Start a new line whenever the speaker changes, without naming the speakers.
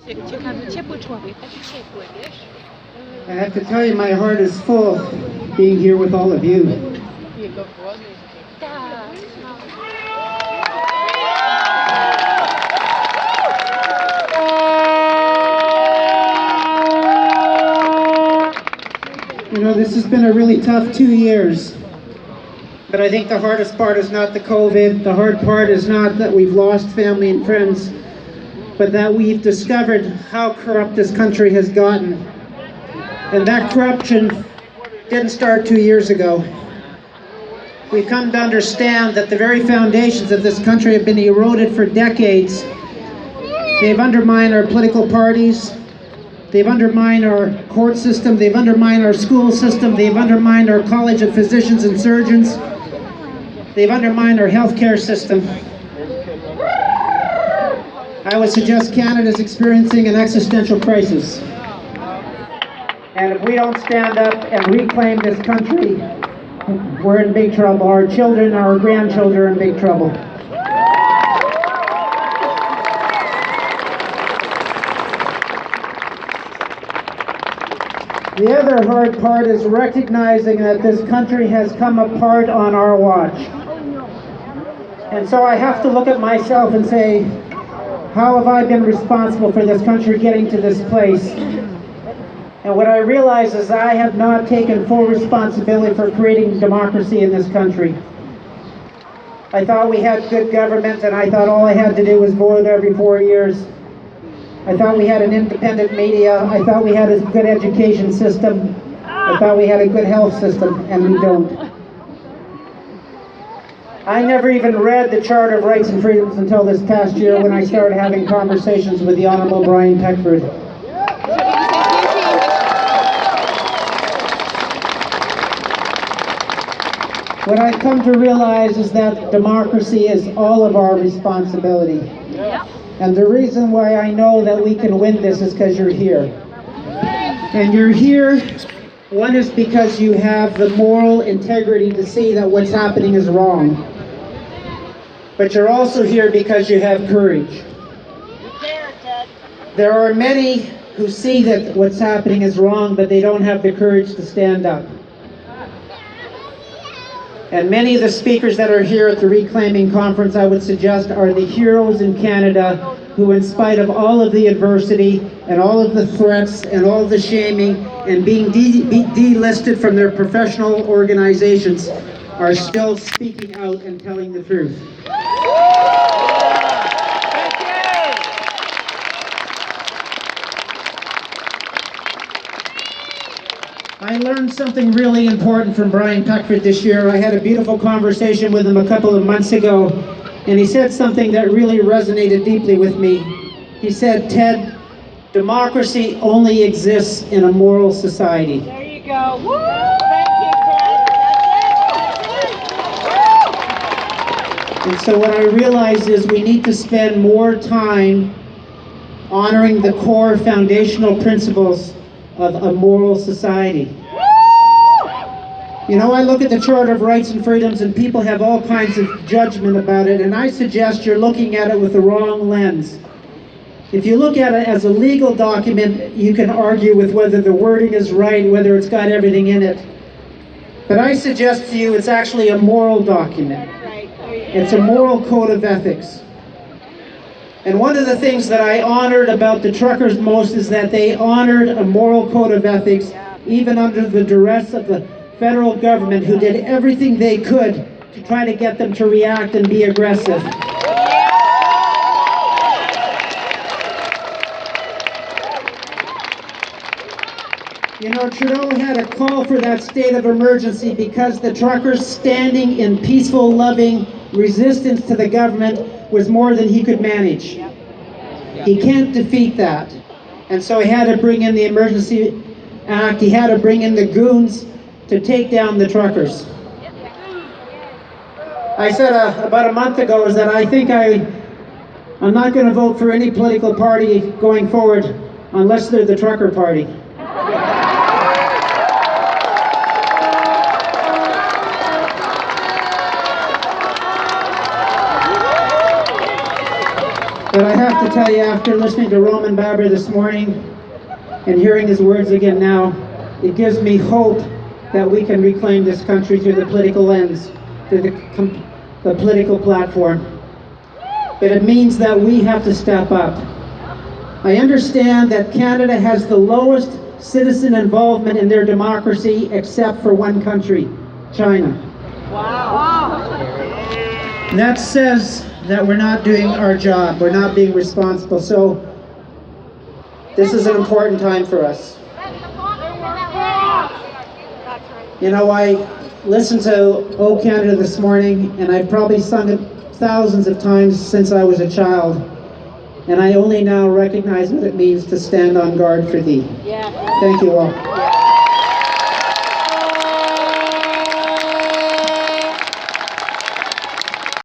I have to tell you, my heart is full being here with all of you. You know, this has been a really tough 2 years. But I think the hardest part is not the COVID. The hard part is not that we've lost family and friends, but that we've discovered how corrupt this country has gotten. And that corruption didn't start 2 years ago. We've come to understand that the very foundations of this country have been eroded for decades. They've undermined our political parties. They've undermined our court system. They've undermined our school system. They've undermined our College of Physicians and Surgeons. They've undermined our healthcare system. I would suggest Canada is experiencing an existential crisis. And if we don't stand up and reclaim this country, we're in big trouble. Our children, our grandchildren are in big trouble. The other hard part is recognizing that this country has come apart on our watch. And so I have to look at myself and say, how have I been responsible for this country getting to this place? And what I realize is I have not taken full responsibility for creating democracy in this country. I thought we had good government, and I thought all I had to do was vote every 4 years. I thought we had an independent media. I thought we had a good education system. I thought we had a good health system, and we don't. I never even read the Charter of Rights and Freedoms until this past year when I started having conversations with the Honourable Brian Peckford. What I've come to realize is that democracy is all of our responsibility. And the reason why I know that we can win this is because you're here. And you're here, one is because you have the moral integrity to see that what's happening is wrong. But you're also here because you have courage. There are many who see that what's happening is wrong, but they don't have the courage to stand up. And many of the speakers that are here at the Reclaiming Conference, I would suggest, are the heroes in Canada who, in spite of all of the adversity and all of the threats and all of the shaming and being delisted from their professional organizations, are still speaking out and telling the truth. I learned something really important from Brian Peckford this year. I had a beautiful conversation with him a couple of months ago, and he said something that really resonated deeply with me. He said, "Ted, democracy only exists in a moral society."
There you go. Woo! Thank you, Ted. That's it.
And so what I realized is we need to spend more time honoring the core foundational principles of a moral society. You know, I look at the Charter of Rights and Freedoms and people have all kinds of judgment about it, and I suggest you're looking at it with the wrong lens. If you look at it as a legal document, you can argue with whether the wording is right, whether it's got everything in it. But I suggest to you it's actually a moral document. It's a moral code of ethics. And one of the things that I honored about the truckers most is that they honored a moral code of ethics even under the duress of the federal government, who did everything they could to try to get them to react and be aggressive. You know, Trudeau had a call for that state of emergency because the truckers standing in peaceful, loving resistance to the government was more than he could manage. He can't defeat that. And so he had to bring in the Emergency Act. He had to bring in the goons to take down the truckers. I said about a month ago is that I think I'm not going to vote for any political party going forward unless they're the trucker party. But I have to tell you, after listening to Roman Baber this morning and hearing his words again now, it gives me hope that we can reclaim this country through the political lens, through the political platform. But it means that we have to step up. I understand that Canada has the lowest citizen involvement in their democracy except for one country, China.
Wow.
And that says that we're not doing our job, we're not being responsible. So this is an important time for us. You know, I listened to O Canada this morning, and I've probably sung it thousands of times since I was a child. And I only now recognize what it means to stand on guard for thee.
Yeah.
Thank you all.